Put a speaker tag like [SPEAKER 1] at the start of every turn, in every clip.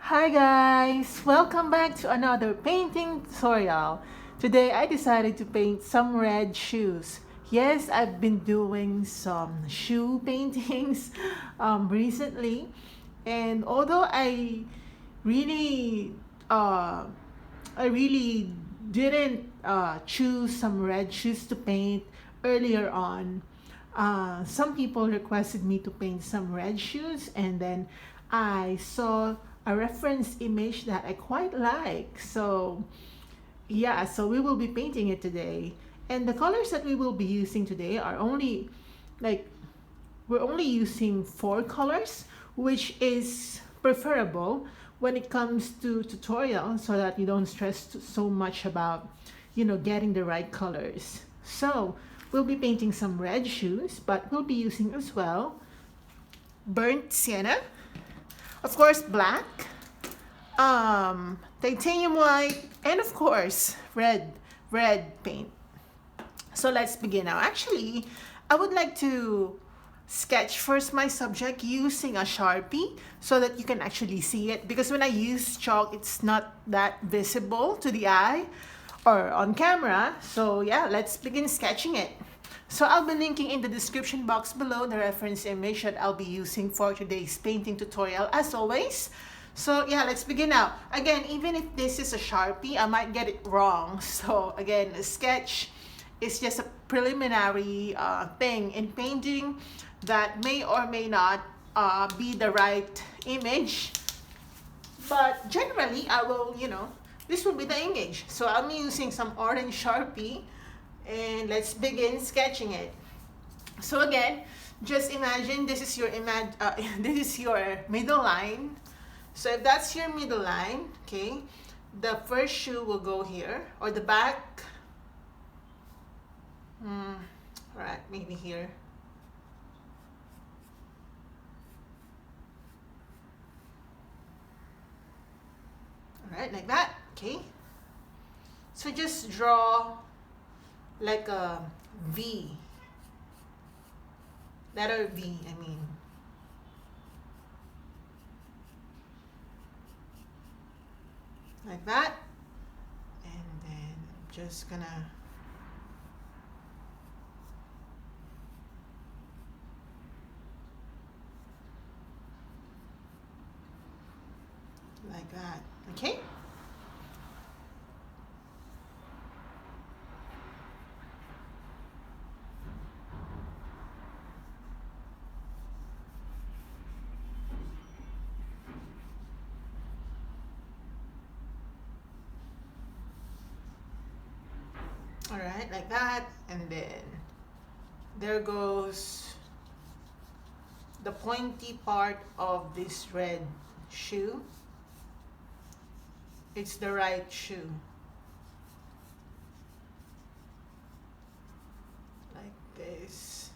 [SPEAKER 1] Hi guys! Welcome back to another painting tutorial. Today I decided to paint some red shoes. Yes, I've been doing some shoe paintings recently, and although really uh, I really didn't choose some red shoes to paint earlier on. Some people requested me to paint some red shoes, and then I saw a reference image that I quite like. So, yeah, so we will be painting it today. And the colors that we will be using today are only like we're only using four colors, which is preferable when it comes to tutorial so that you don't stress so much about, getting the right colors. So we'll be painting some red shoes, but we'll be using as well burnt sienna, of course black, titanium white, and of course red paint. So let's begin now. Actually, I would like to sketch first my subject using a Sharpie so that you can actually see it, because when I use chalk it's not that visible to the eye or on camera. So yeah, let's begin sketching it. So I'll be linking in the description box below the reference image that I'll be using for today's painting tutorial as always. So yeah, let's begin now. Again, even if this is a Sharpie, I might get it wrong. So again, a sketch is just a preliminary thing in painting that may or may not be the right image. But generally, I will, this will be the image. So I'm using some orange Sharpie, and let's begin sketching it. So again, just imagine this is your this is your middle line. So if that's your middle line, okay, the first shoe will go here, or the back. Right, maybe here. Alright, like that, okay? So just draw like a V. Letter V, I mean. Like that. And then I'm just gonna like that, okay? All right, like that. And then there goes the pointy part of this red shoe. It's the right shoe. Like this.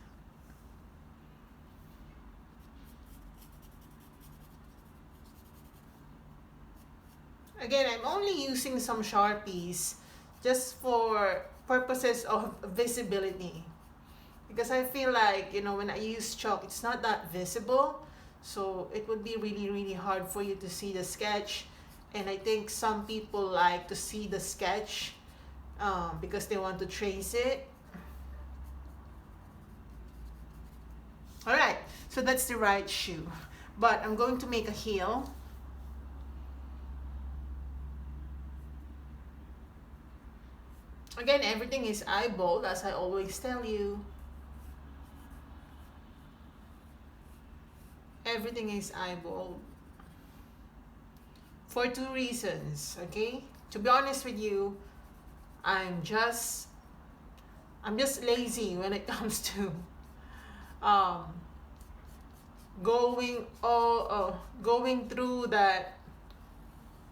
[SPEAKER 1] Again, I'm only using some Sharpies just for purposes of visibility, because I feel like, when I use chalk, it's not that visible, so it would be really hard for you to see the sketch. And I think some people like to see the sketch because they want to trace it. All right, so that's the right shoe, but I'm going to make a heel. Again, everything is eyeballed, as I always tell you. Everything is eyeballed for two reasons, okay? To be honest with you, I'm just lazy when it comes to going through that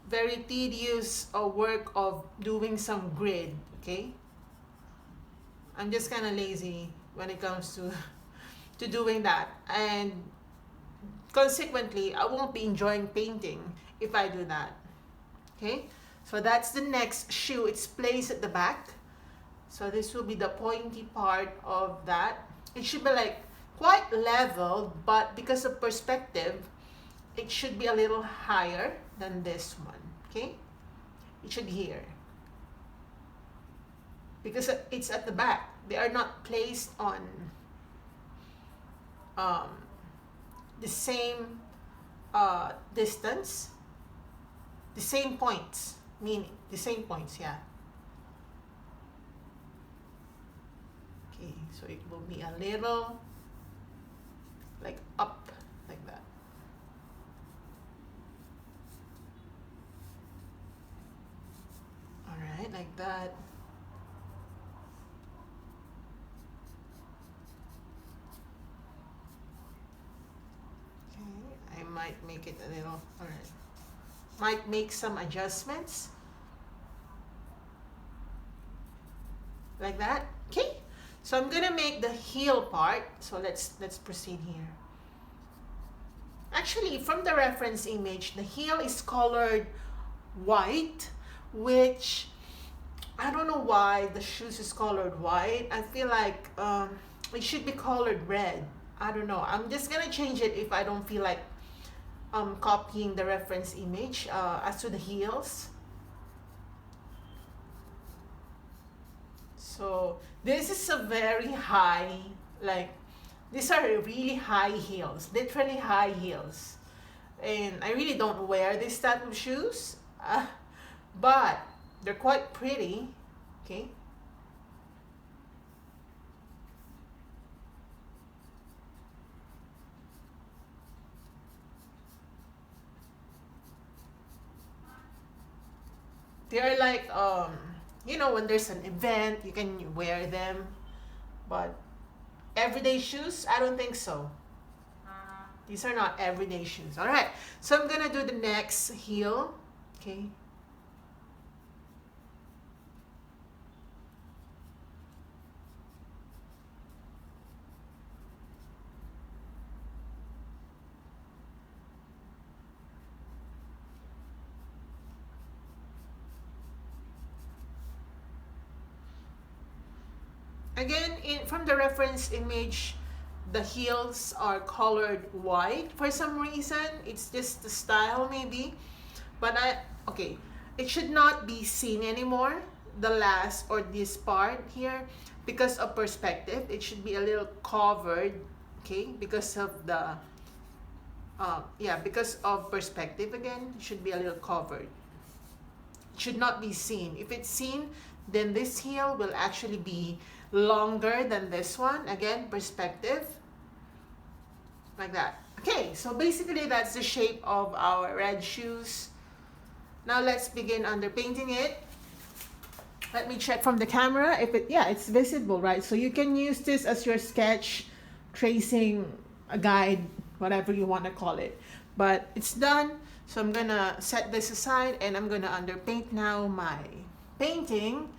[SPEAKER 1] very tedious work of doing some grid, okay? I'm just kind of lazy when it comes to doing that, and consequently I won't be enjoying painting if I do that, okay? So that's the next shoe. It's placed at the back, so this will be the pointy part of that. It should be like quite level, but because of perspective, it should be a little higher than this one, okay? It should be here. Because it's at the back. They are not placed on the same distance, the same points, meaning the same points, yeah. Okay, so it will be a little like up, like that. All right, like that. Okay, I might make it a little, all right. Might make some adjustments. Like that, okay? So I'm gonna make the heel part. So let's proceed here. Actually, from the reference image, the heel is colored white, which I don't know why the shoes is colored white. I feel like it should be colored red. I don't know. I'm just gonna change it if I don't feel like copying the reference image as to the heels. So this is a very high, like these are really high heels, literally high heels. And I really don't wear this type of shoes, but they're quite pretty, okay? They are like, you know, when there's an event, you can wear them. But everyday shoes, I don't think so. These are not everyday shoes. All right, so I'm gonna do the next heel, okay? Again, from the reference image, the heels are colored white for some reason. It's just the style maybe. But okay, it should not be seen anymore, the last or this part here, because of perspective. It should be a little covered, okay, because of the, yeah, because of perspective again, it should be a little covered. It should not be seen. If it's seen, then this heel will actually be longer than this one. Again, perspective, like that. Okay, so basically that's the shape of our red shoes. Now let's begin underpainting it. Let me check from the camera if it, yeah, it's visible, right? So you can use this as your sketch, tracing, a guide, whatever you want to call it. But it's done, so I'm gonna set this aside and I'm gonna underpaint now my painting.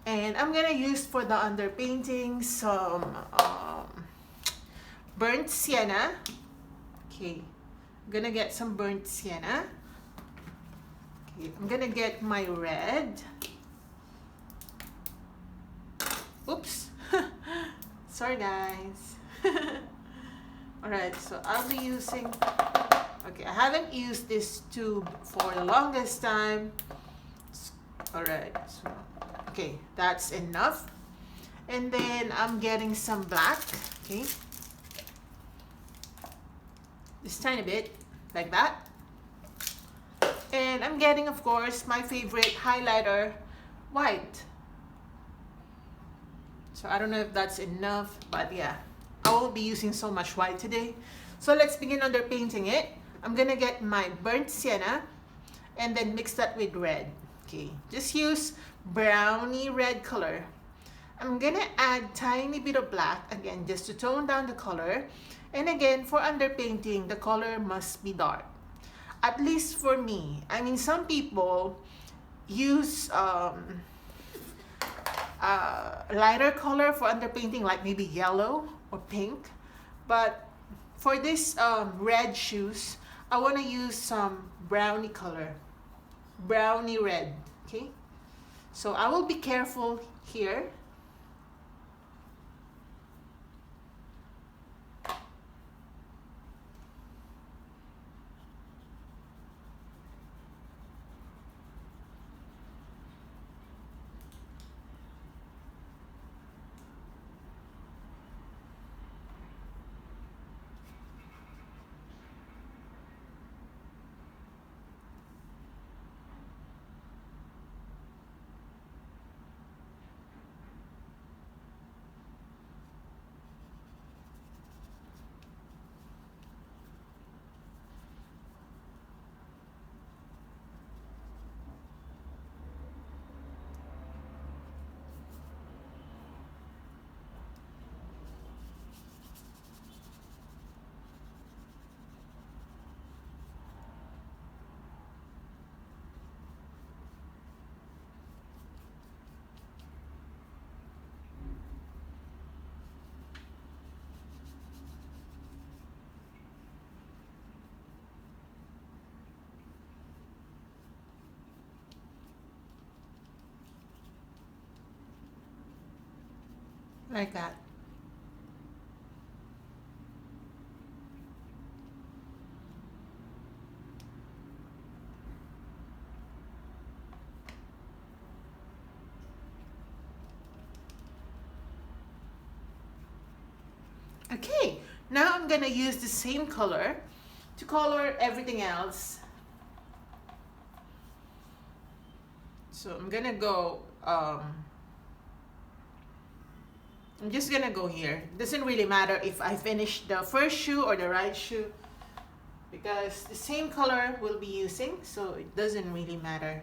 [SPEAKER 1] And I'm gonna use for the underpainting some burnt sienna. Okay, I'm gonna get some burnt sienna. Okay, I'm gonna get my red. Oops, sorry guys. Alright, so I'll be using, okay, I haven't used this tube for the longest time. Alright, so okay, that's enough. And then I'm getting some black, okay, just tiny bit, like that. And I'm getting, of course, my favorite highlighter, white. So I don't know if that's enough, but yeah, I won't be using so much white today. So let's begin underpainting it. I'm gonna get my burnt sienna and then mix that with red. Okay, just use browny red color. I'm gonna add tiny bit of black again just to tone down the color. And again, for underpainting, the color must be dark. At least for me. I mean, some people use lighter color for underpainting, like maybe yellow or pink. But for this red shoes, I want to use some brownie color, brownie red, okay? So I will be careful here. like that. Okay, now I'm gonna use the same color to color everything else. So I'm gonna go, I'm just gonna go here. Doesn't really matter if I finish the first shoe or the right shoe, because the same color we'll be using, so it doesn't really matter.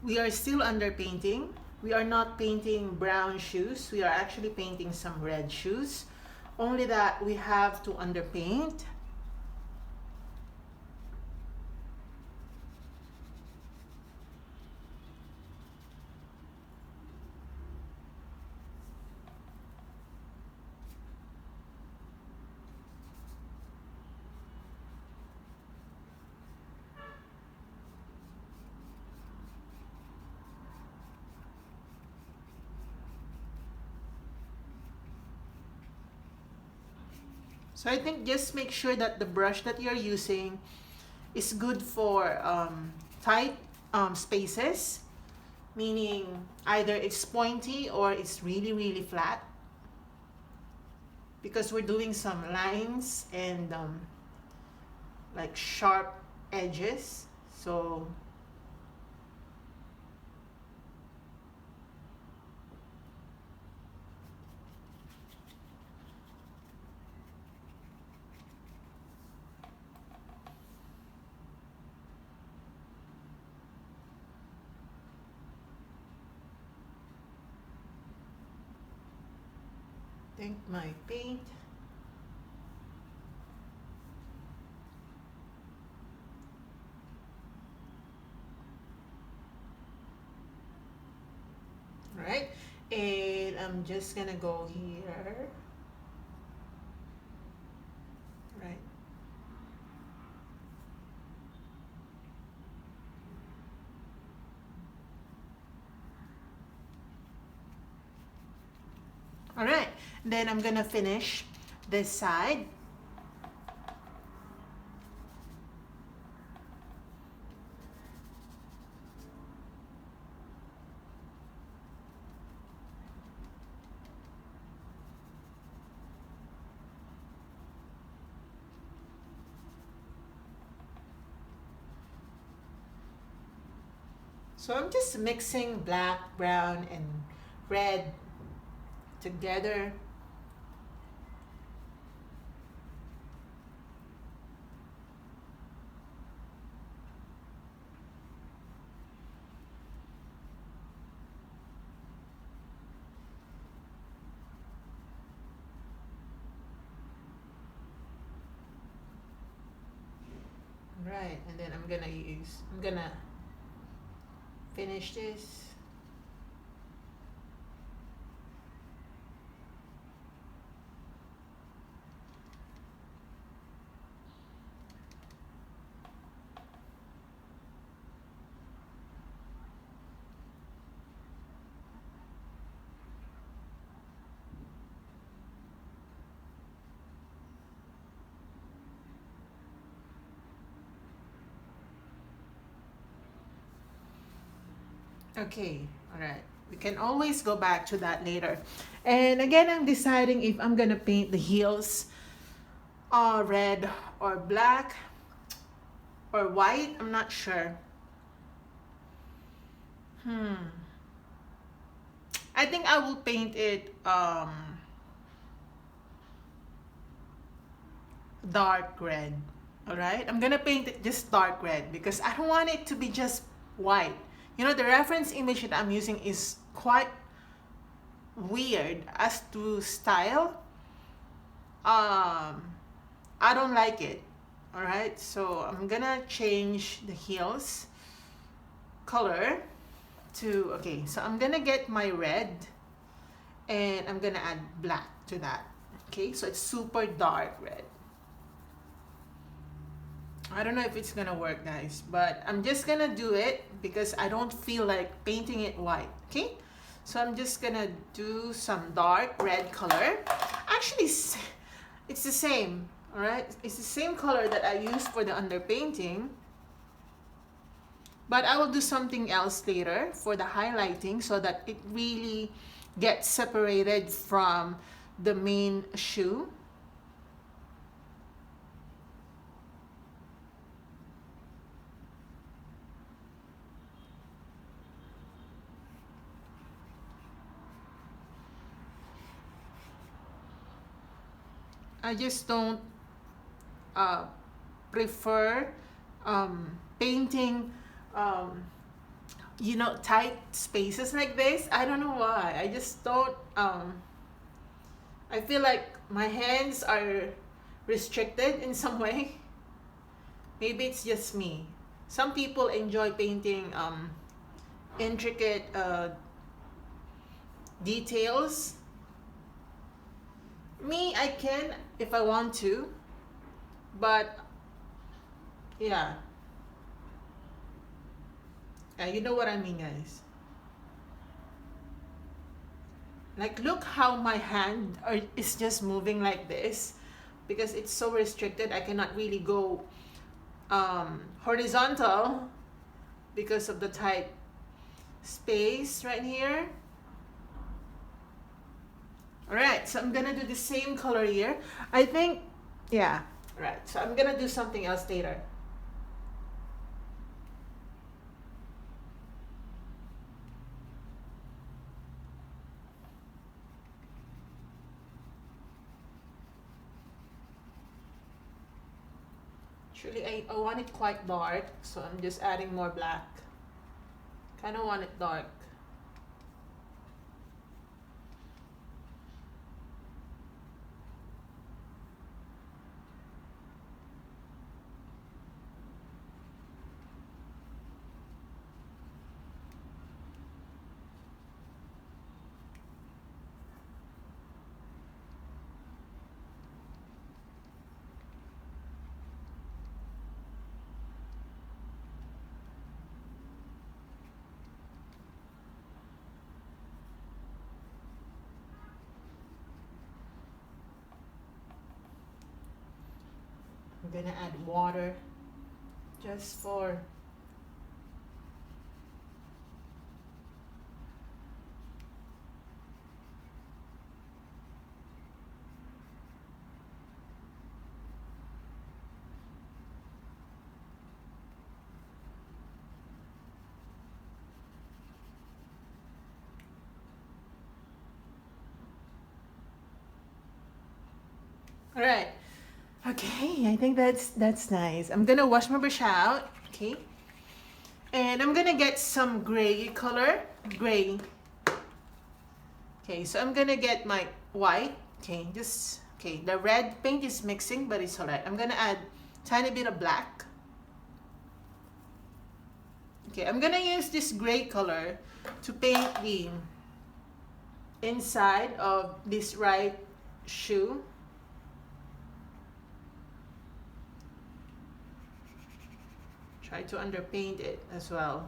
[SPEAKER 1] We are still under painting. We are not painting brown shoes. We are actually painting some red shoes. Only that we have to underpaint. So I think just make sure that the brush that you're using is good for tight spaces, meaning either it's pointy or it's really, really flat, because we're doing some lines and like sharp edges. So I think my paint. All right, and I'm just gonna go here. Right. All right, then I'm gonna finish this side. So I'm just mixing black, brown, and red together. Alright, and then I'm gonna finish this. Okay, alright. We can always go back to that later. And again, I'm deciding if I'm gonna paint the heels red or black or white. I'm not sure. I think I will paint it dark red. Alright? I'm gonna paint it just dark red because I don't want it to be just white. You know, the reference image that I'm using is quite weird as to style. I don't like it. Alright, so I'm gonna change the heels color to, okay, so I'm gonna get my red and I'm gonna add black to that. Okay, so it's super dark red. I don't know if it's gonna work, guys, but I'm just gonna do it because I don't feel like painting it white. Okay, so I'm just gonna do some dark red color. Actually, it's the same. All right, it's the same color that I used for the underpainting, but I will do something else later for the highlighting so that it really gets separated from the main shoe. I just don't prefer painting you know, tight spaces like this. I don't know why. I just don't I feel like my hands are restricted in some way. Maybe it's just me. Some people enjoy painting intricate details. Me, I can if I want to, but yeah. You know what I mean, guys. Like, look how my hand is just moving like this because it's so restricted. I cannot really go horizontal because of the tight space right here. Alright, so I'm gonna do the same color here. I think, yeah. Alright, so I'm gonna do something else later. Actually, I want it quite dark, so I'm just adding more black. Kind of want it dark. I'm gonna add water just for all right. Okay, I think that's nice. I'm gonna wash my brush out, okay? And I'm gonna get some gray color, gray. Okay, so I'm gonna get my white, okay, the red paint is mixing, but it's alright. I'm gonna add tiny bit of black. Okay, I'm gonna use this gray color to paint the inside of this right shoe. Try to underpaint it as well.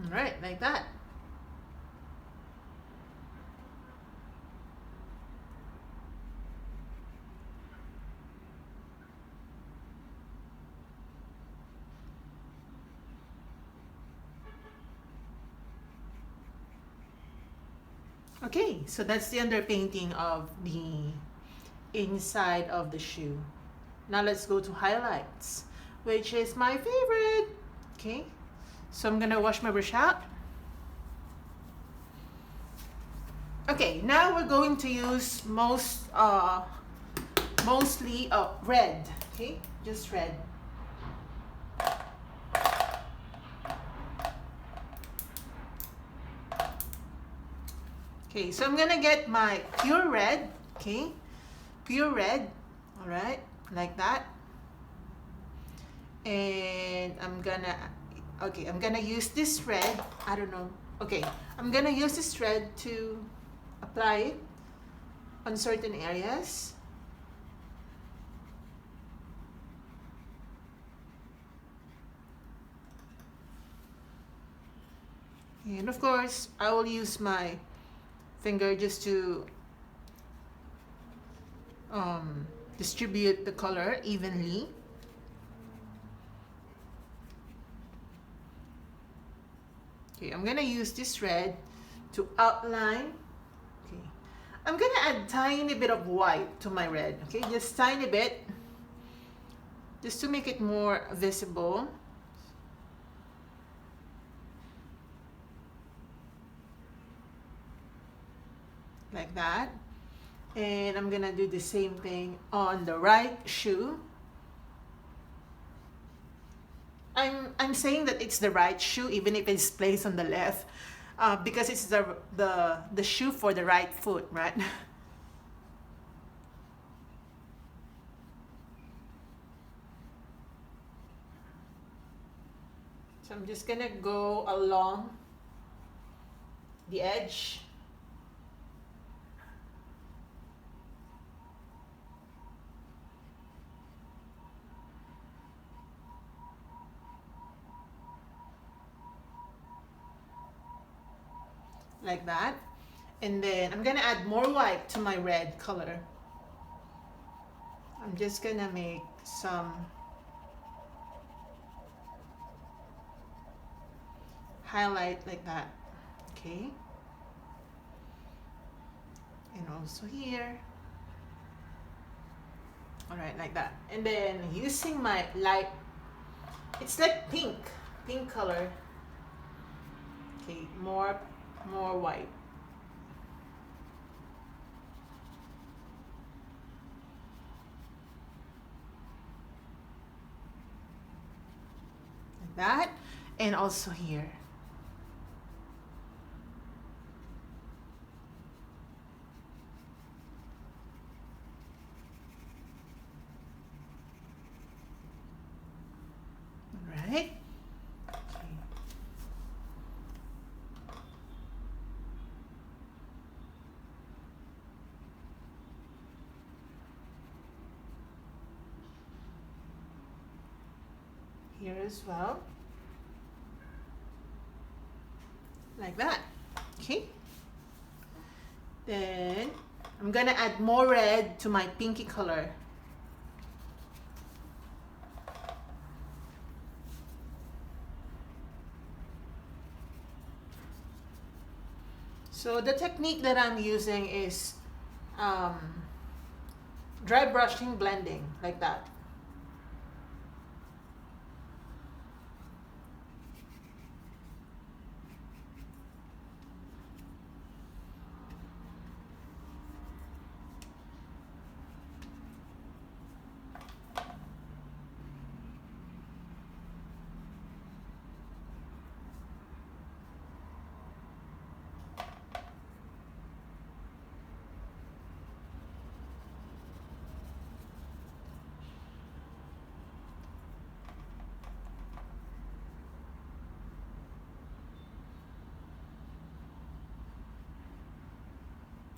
[SPEAKER 1] All right, like that. Okay, so that's the underpainting of the inside of the shoe. Now let's go to highlights, which is my favorite. Okay, so I'm gonna wash my brush out. Okay, now we're going to use mostly red. Okay, just red. Okay, so I'm gonna get my pure red. Okay, pure red. All right, like that. And I'm gonna use this red. I don't know. Okay, I'm gonna use this red to apply it on certain areas. And of course, I will use my finger just to distribute the color evenly. Okay, I'm gonna use this red to outline. Okay, I'm gonna add tiny bit of white to my red. Okay, just tiny bit, just to make it more visible. Like that. And I'm gonna do the same thing on the right shoe. I'm saying that it's the right shoe even if it's placed on the left, because it's the shoe for the right foot, right? So I'm just gonna go along the edge. Like that. And then I'm gonna add more white to my red color. I'm just gonna make some highlight like that. Okay. And also here. All right, like that. And then using my light, it's like pink color. Okay, more white. Like that. And also here. All right. Here as well, like that. Okay, then I'm gonna add more red to my pinky color. So the technique that I'm using is dry brushing blending, like that.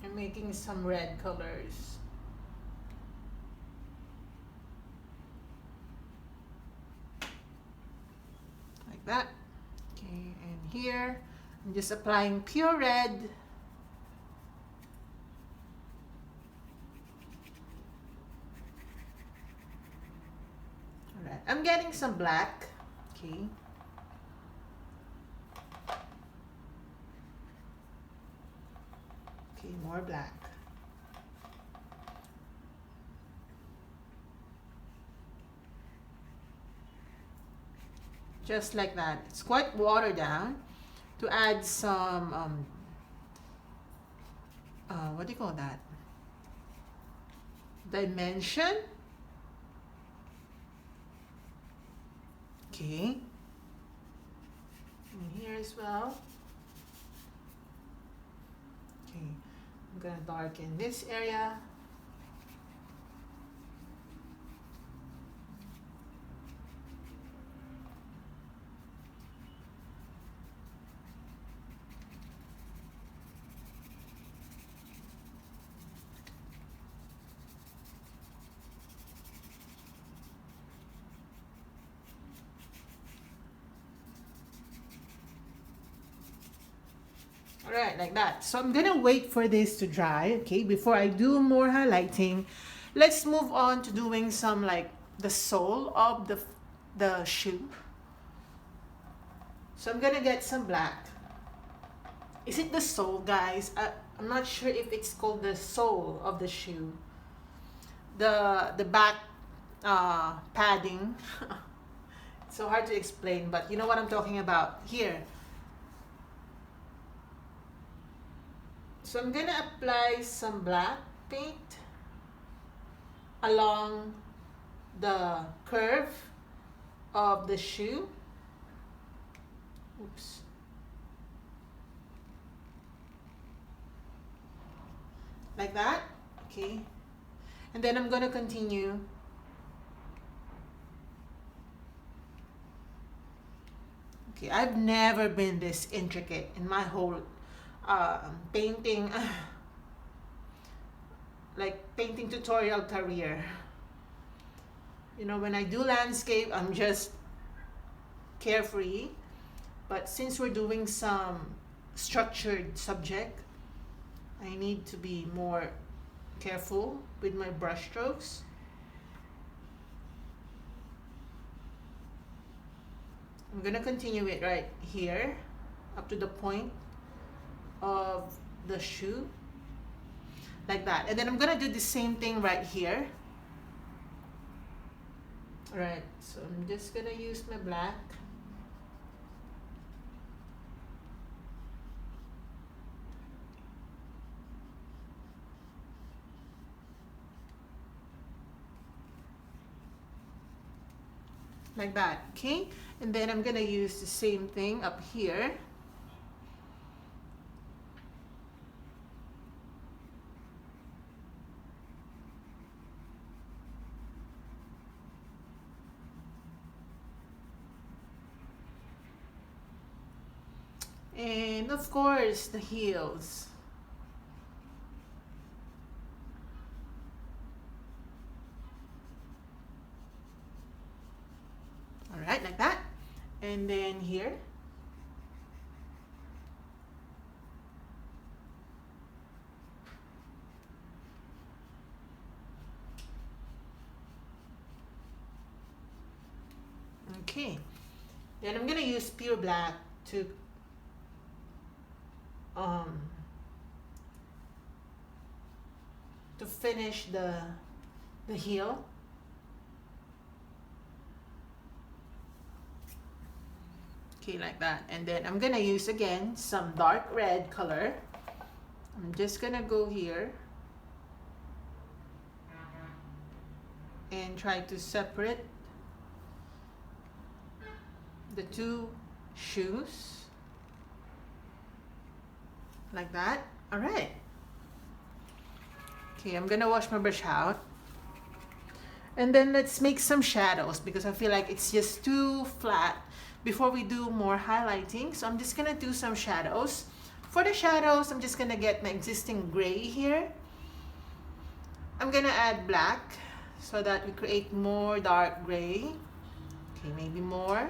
[SPEAKER 1] I'm making some red colors. Like that. Okay, and here, I'm just applying pure red. Alright, I'm getting some black. Okay. Okay, more black. Just like that. It's quite watered down to add some, what do you call that? Dimension. Okay. And here as well. Okay. I'm gonna darken this area. Alright, like that. So I'm gonna wait for this to dry, okay, before I do more highlighting. Let's move on to doing some like the sole of the shoe. So I'm gonna get some black. Is it the sole, guys? I'm not sure if it's called the sole of the shoe. The back padding. It's so hard to explain, but you know what I'm talking about. Here. So I'm gonna apply some black paint along the curve of the shoe. Oops. Like that, okay. And then I'm gonna continue. Okay, I've never been this intricate in my whole painting, like painting tutorial career. You know, when I do landscape, I'm just carefree. But since we're doing some structured subject, I need to be more careful with my brush strokes. I'm gonna continue it right here up to the point of the shoe, like that. And then I'm gonna do the same thing right here. All right, so I'm just gonna use my black. Like that, okay? And then I'm gonna use the same thing up here. And of course, the heels. All right, like that. And then here. Okay. Then I'm gonna use pure black to finish the heel. Okay, like that. And then I'm gonna use again some dark red color. I'm just gonna go here and try to separate the two shoes. Like that. All right. Okay, I'm gonna wash my brush out. And then let's make some shadows because I feel like it's just too flat before we do more highlighting. So I'm just gonna do some shadows. For the shadows, I'm just gonna get my existing gray here. I'm gonna add black so that we create more dark gray. Okay, maybe more.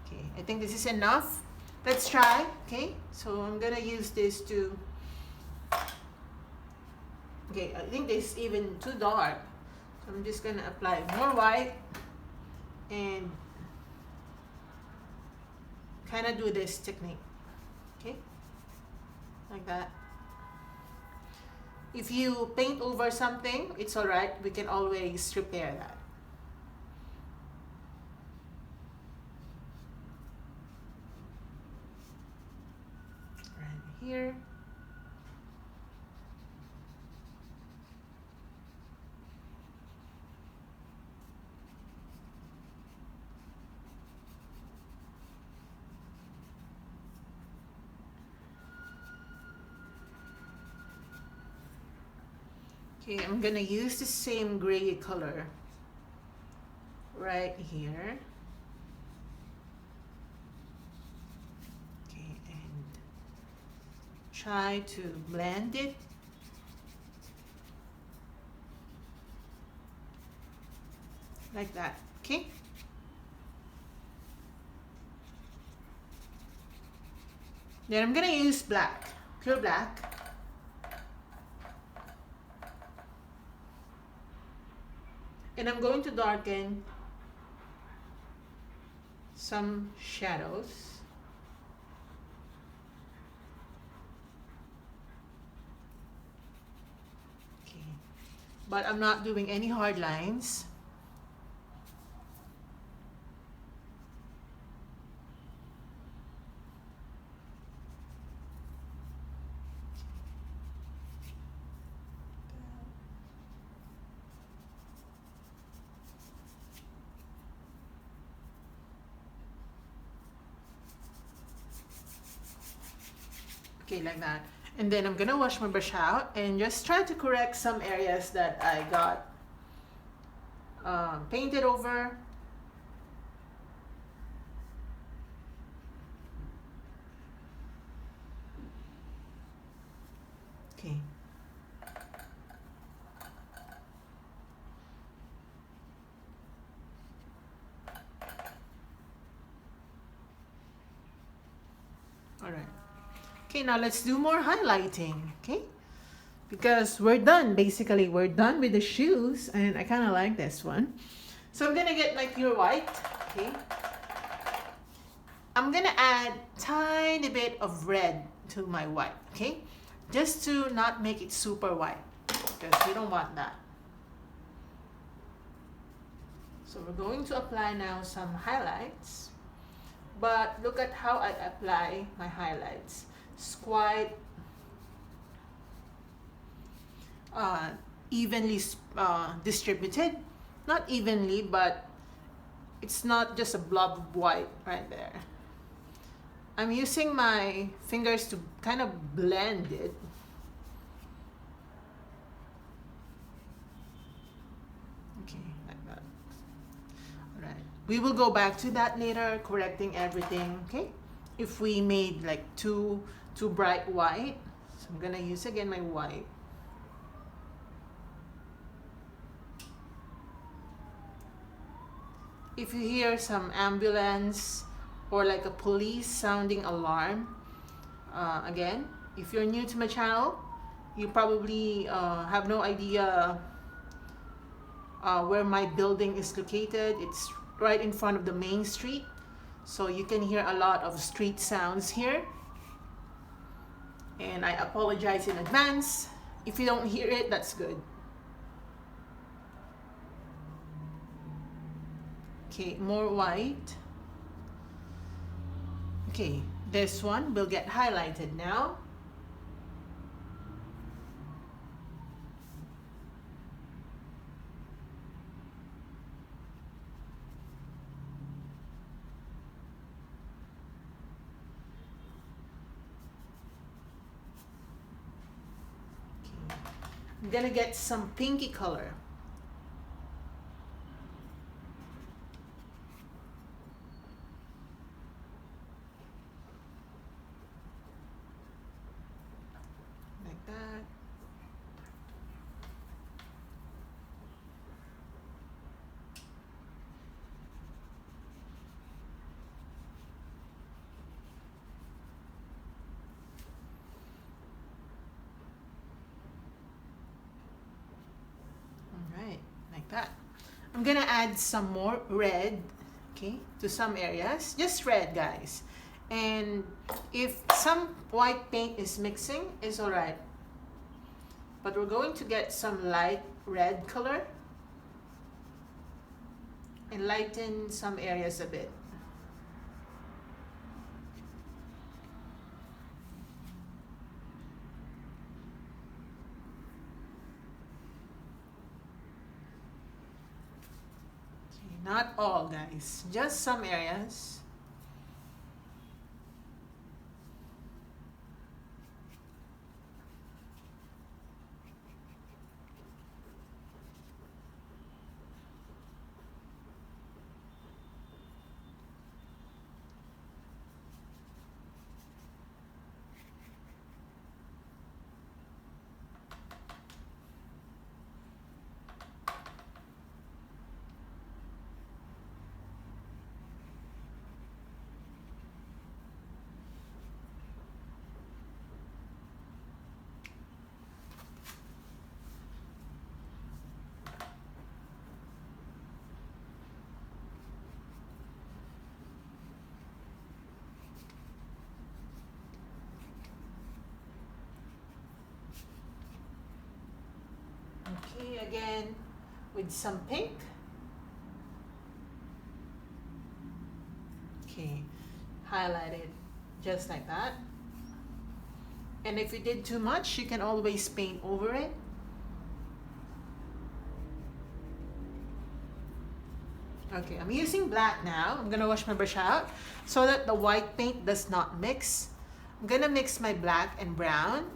[SPEAKER 1] Okay, I think this is enough. Let's try. Okay, so I'm gonna use this to, okay, I think this is even too dark. So I'm just gonna apply more white and kind of do this technique. Okay, like that. If you paint over something, it's all right. We can always repair that. Right here. Okay, I'm gonna use the same gray color right here. Okay, and try to blend it. Like that, okay? Then I'm gonna use black, pure black. And I'm going to darken some shadows. Okay, but I'm not doing any hard lines. Okay, like that. And then I'm gonna wash my brush out and just try to correct some areas that I got painted over. Okay. All right. Okay, now let's do more highlighting, okay? Because we're done, basically. We're done with the shoes, and I kind of like this one. So I'm gonna get my pure white, okay? I'm gonna add tiny bit of red to my white, okay? Just to not make it super white, because we don't want that. So we're going to apply now some highlights. But look at how I apply my highlights. It's quite evenly distributed. Not evenly, but it's not just a blob of white right there. I'm using my fingers to kind of blend it. Okay, like that. All right. We will go back to that later, correcting everything, okay? If we made like too bright white. So I'm gonna use again my white. If you hear some ambulance or like a police sounding alarm, again, if you're new to my channel, you probably have no idea where my building is located. It's right in front of the main street, so you can hear a lot of street sounds here, and I apologize in advance. If you don't hear it, that's good. Okay, more white. Okay, this one will get highlighted now. Okay. I'm gonna get some pinky color. like that. I'm gonna add some more red, okay, to some areas. Just red, guys. And if some white paint is mixing, it's alright. But we're going to get some light red color and lighten some areas a bit. Not all, guys, just some areas. Okay, again with some pink. Okay, highlight it just like that. And if you did too much, you can always paint over it. Okay, I'm using black now. I'm gonna wash my brush out so that the white paint does not mix. I'm gonna mix my black and brown.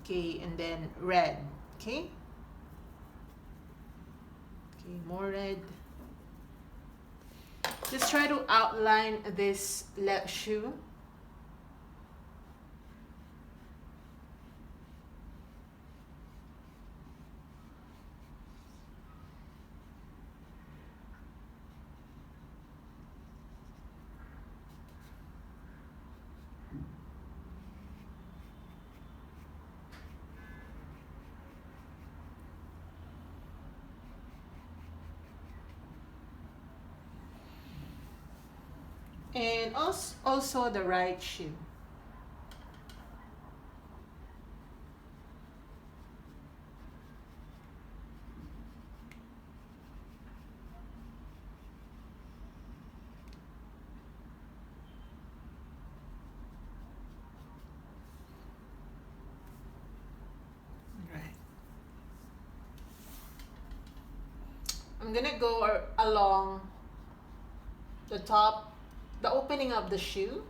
[SPEAKER 1] Okay, and then red. Okay. Okay, more red. Just try to outline this left shoe. And also the right shoe. Right. I'm gonna go along the top, the opening of the shoe.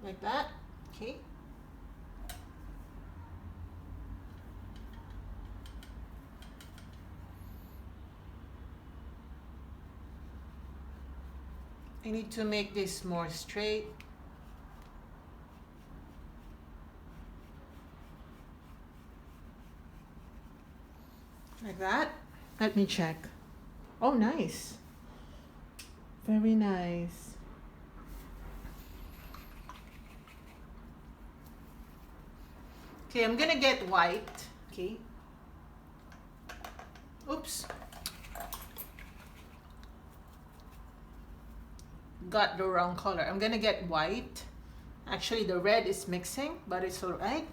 [SPEAKER 1] Like that, okay. I need to make this more straight. Like that. Let me check. Oh, nice. Very nice. Okay, I'm gonna get white. Okay. Oops. Got the wrong color. I'm gonna get white. Actually, the red is mixing, but it's alright.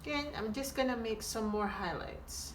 [SPEAKER 1] Again, I'm just gonna make some more highlights.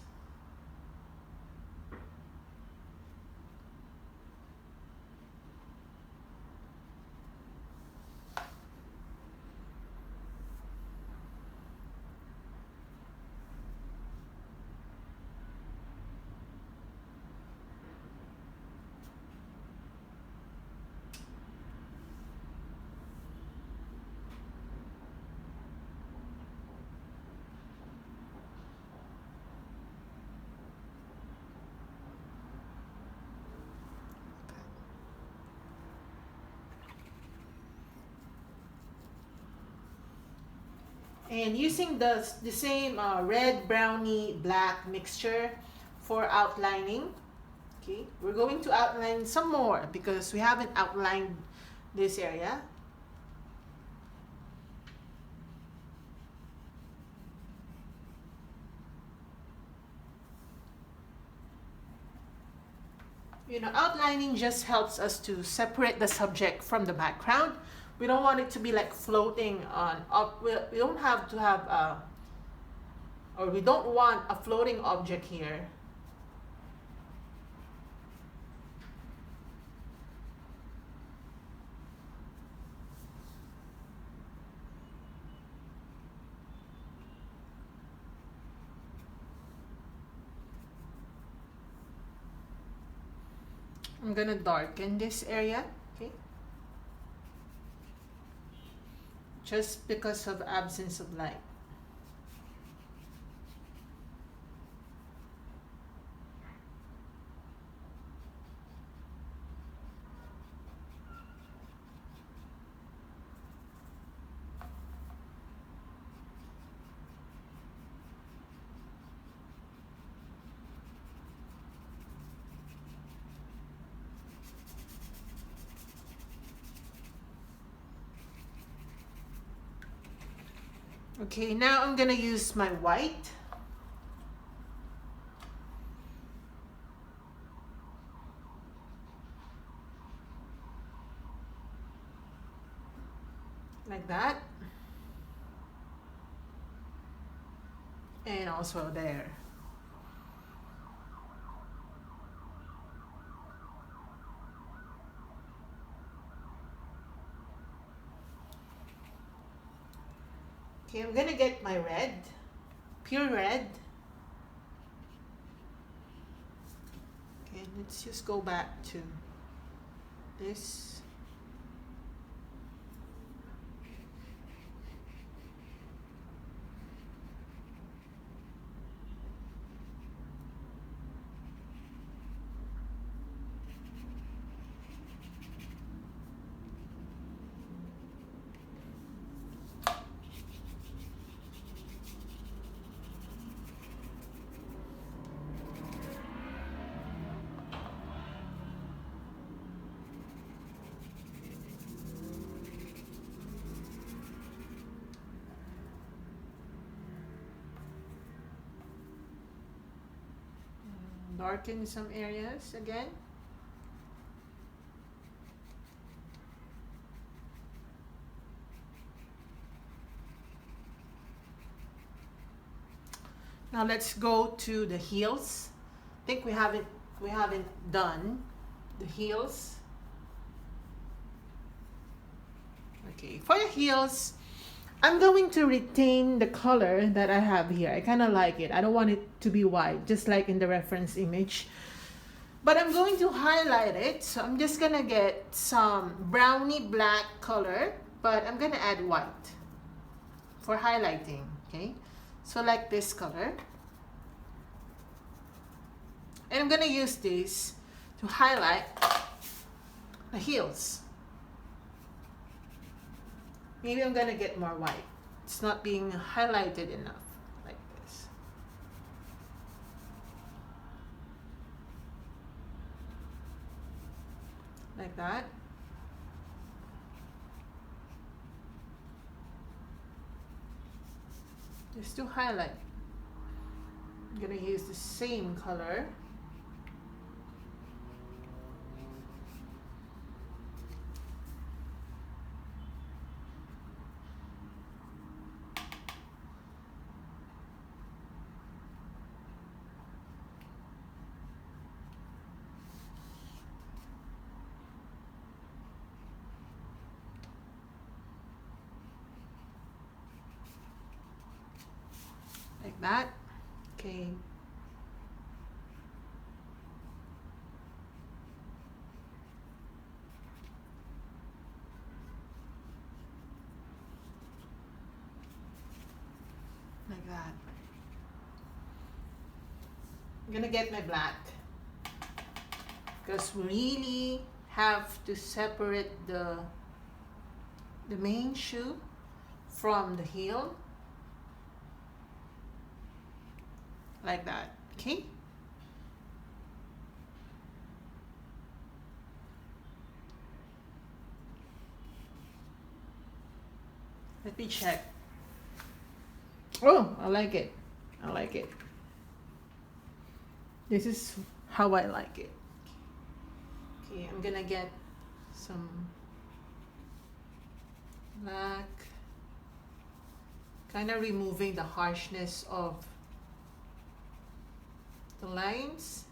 [SPEAKER 1] And using the same red, brownie, black mixture for outlining. Okay, we're going to outline some more because we haven't outlined this area. You know, outlining just helps us to separate the subject from the background. We don't want it to be like floating on up. We don't have to have or we don't want a floating object here. I'm gonna darken this area, okay? Just because of absence of light. Okay, now I'm gonna use my white. Like that. And also there. Okay, I'm gonna get my red, pure red. Okay, let's just go back to this. Darken some areas again. Now let's go to the heels. I think we haven't done the heels. Okay, for the heels, I'm going to retain the color that I have here. I kind of like it. I don't want it to be white, just like in the reference image. But I'm going to highlight it. So I'm just gonna get some browny black color, but I'm gonna add white for highlighting, okay? So like this color. And I'm gonna use this to highlight the heels. Maybe I'm gonna get more white. It's not being highlighted enough, like this. Like that. Just to highlight. I'm gonna use the same color. Like that. Okay. Like that. I'm gonna get my black because we really have to separate the main shoe from the heel. Like that, okay? Let me check. Oh, I like it. I like it. This is how I like it. Okay, I'm gonna get some black, kind of removing the harshness of the lines.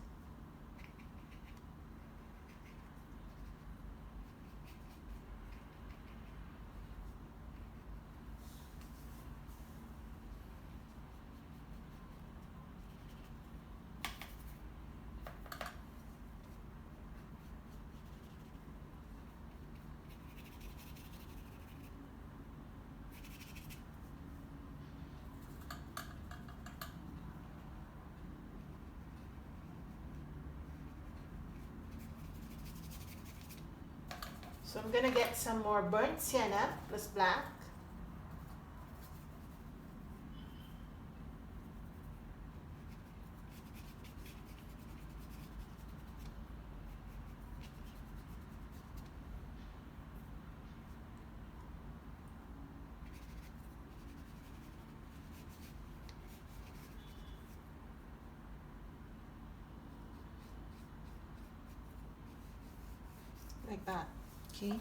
[SPEAKER 1] So I'm gonna get some more burnt sienna plus black. Like that, okay?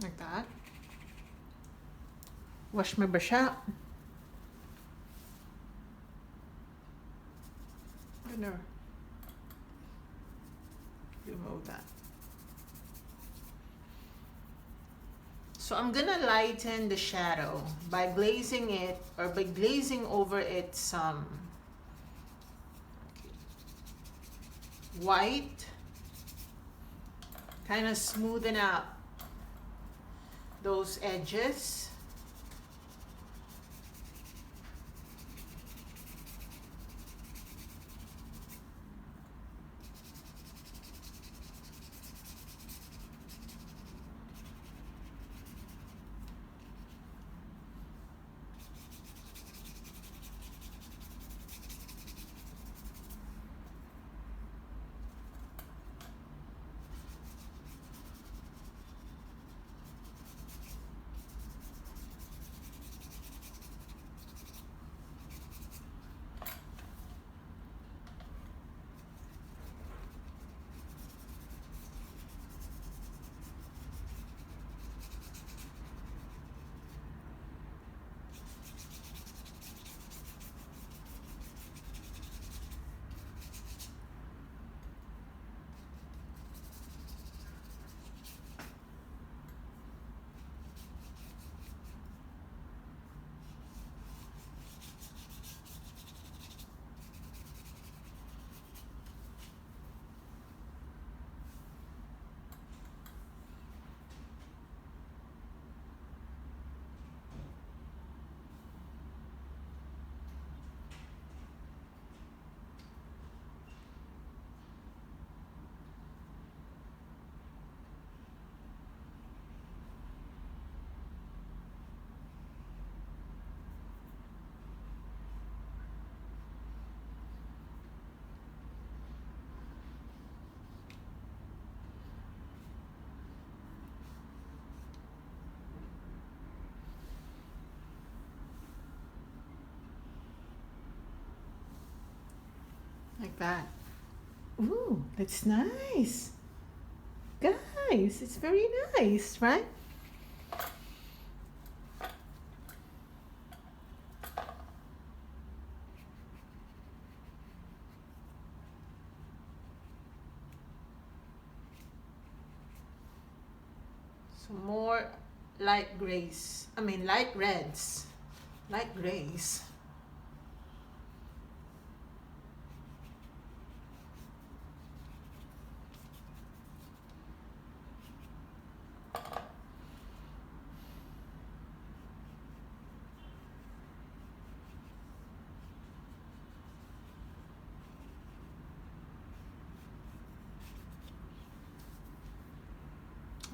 [SPEAKER 1] Like that. Wash my brush out. I'm gonna remove that. So I'm gonna lighten the shadow by glazing it, or by glazing over it some white, kind of smoothen out those edges. Like that. Ooh, that's nice. Guys, it's very nice, right? So more light grays. I mean light reds. Light grays.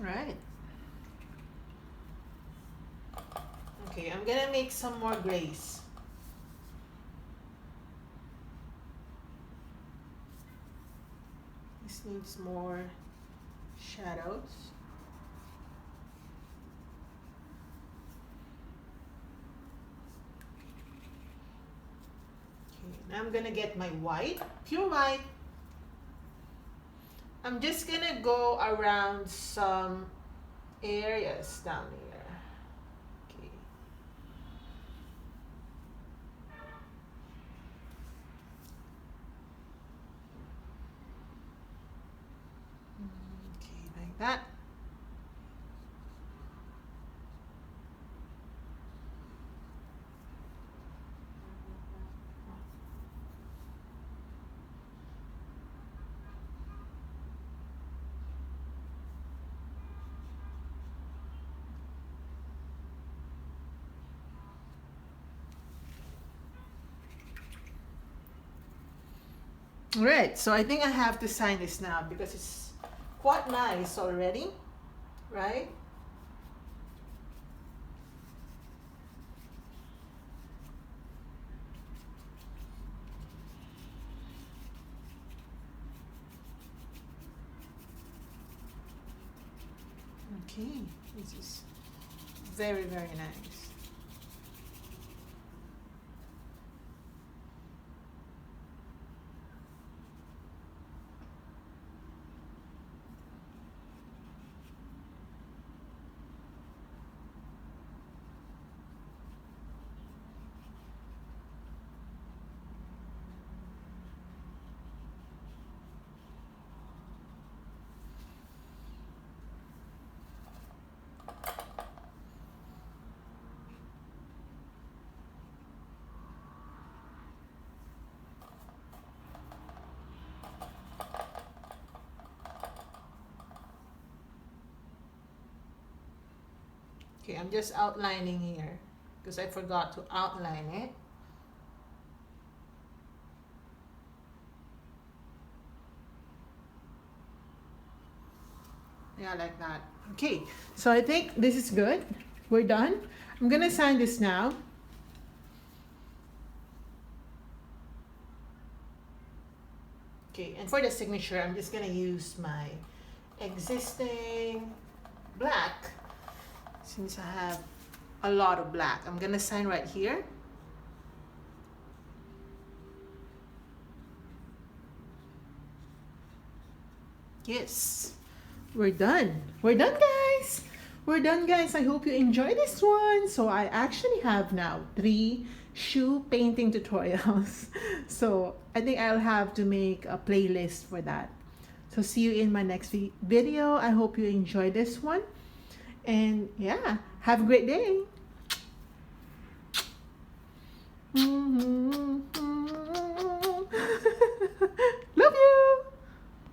[SPEAKER 1] Right. Okay, I'm gonna make some more grays. This needs more shadows. Okay, now I'm gonna get my white, pure white. I'm just gonna go around some areas down here. Okay. Okay, like that. Alright, so I think I have to sign this now because it's quite nice already, right? Okay, this is very, very nice. Okay, I'm just outlining here because I forgot to outline it. Yeah, like that. Okay, so I think this is good. We're done. I'm gonna sign this now. Okay, and for the signature, I'm just gonna use my existing black. Since I have a lot of black, I'm gonna sign right here. Yes, we're done. We're done, guys. We're done, guys. I hope you enjoy this one. So I actually have now 3 shoe painting tutorials. So I think I'll have to make a playlist for that. So see you in my next video. I hope you enjoy this one. And yeah, have a great day.